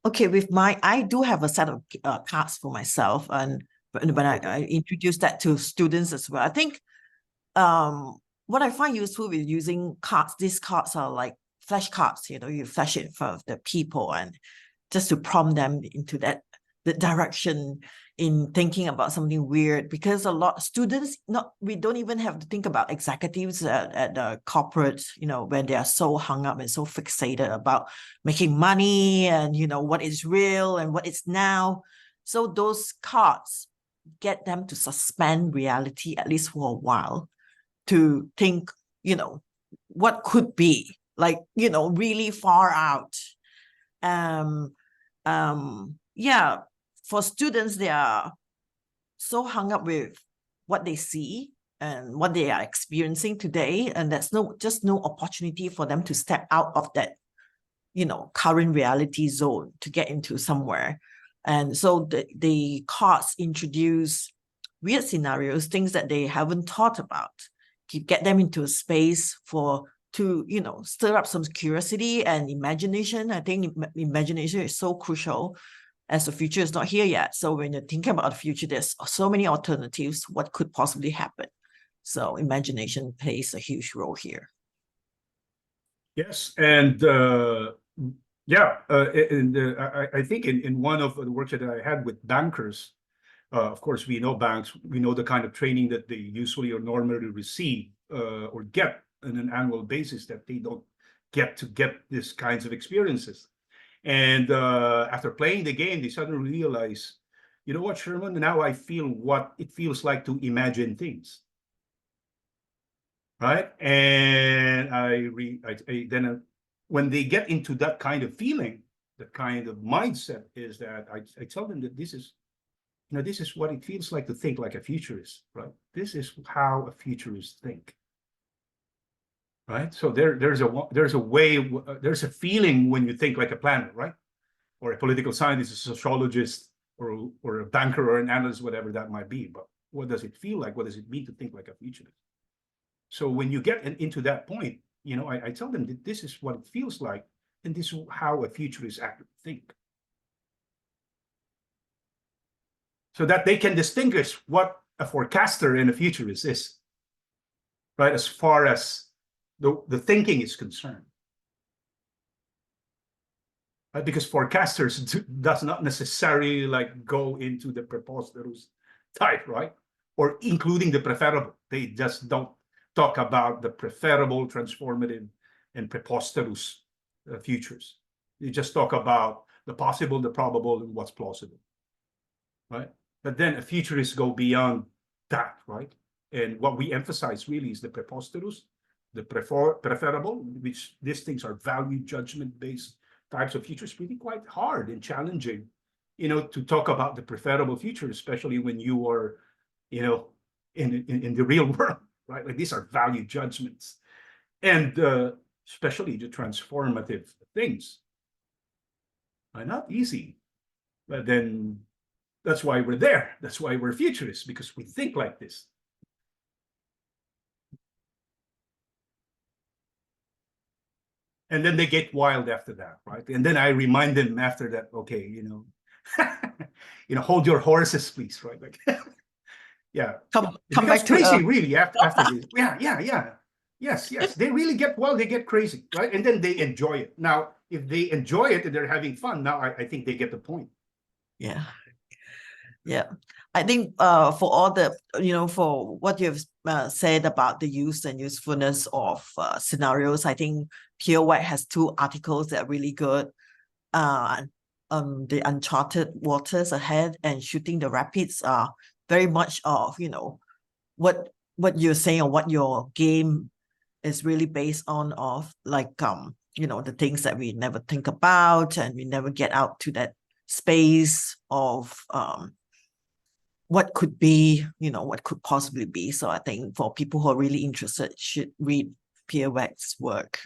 okay, I do have a set of cards for myself, and when I introduce that to students as well. I think what I find useful with using cards, these cards are like flashcards, you flash it in front of the people and just to prompt them into the direction in thinking about something weird, because a lot of students, we don't even have to think about executives at the corporate, when they are so hung up and so fixated about making money and, what is real and what is now. So those cards get them to suspend reality, at least for a while, to think, what could be, like, really far out. Yeah, for students, they are so hung up with what they see and what they are experiencing today, and there's just no opportunity for them to step out of that, current reality zone to get into somewhere. And so the cards introduce weird scenarios, things that they haven't thought about, to get them into a space to stir up some curiosity and imagination. I think imagination is so crucial, as the future is not here yet. So when you're thinking about the future, there's so many alternatives, what could possibly happen. So imagination plays a huge role here. Yes, and I think in one of the workshops that I had with bankers, of course, we know banks, we know the kind of training that they usually or normally receive or get on an annual basis, that they don't get these kinds of experiences. And after playing the game, they suddenly realize, you know what, Sherman, now I feel what it feels like to imagine things. Right? And then when they get into that kind of feeling, that kind of mindset, is that I tell them that this is what it feels like to think like a futurist, right? This is how a futurist think. Right? So there's a feeling when you think like a planner, right? Or a political scientist, a sociologist, or a banker or an analyst, whatever that might be. But what does it feel like? What does it mean to think like a futurist? So when you get into that point, I tell them that this is what it feels like, and this is how a futurist actually think. So that they can distinguish what a forecaster and a futurist is, right? As far as the thinking is concerned. Right? Because forecasters does not necessarily like go into the preposterous type, right? Or including the preferable. They just don't talk about the preferable, transformative, and preposterous futures. They just talk about the possible, the probable, and what's plausible, right? But then a futurist go beyond that, right? And what we emphasize really is the preposterous, the preferable, which these things are value judgment-based types of futures, really quite hard and challenging, to talk about the preferable future, especially when you are, in the real world, right? Like these are value judgments, and especially the transformative things are not easy. But then that's why we're there. That's why we're futurists, because we think like this. And then they get wild after that, right? And then I remind them after that, okay, hold your horses, please, right? Like, yeah, come back to crazy, really, after this. Yeah. Yes. They really get wild, they get crazy, right? And then they enjoy it. Now, if they enjoy it and they're having fun, now I think they get the point. Yeah. I think for all the, for what you've said about the use and usefulness of scenarios, I think Pierre White has 2 articles that are really good. The Uncharted Waters Ahead and Shooting the Rapids are very much of, what you're saying, or what your game is really based on, of like, the things that we never think about, and we never get out to that space of what could be, what could possibly be. So I think for people who are really interested, should read Pierre White's work.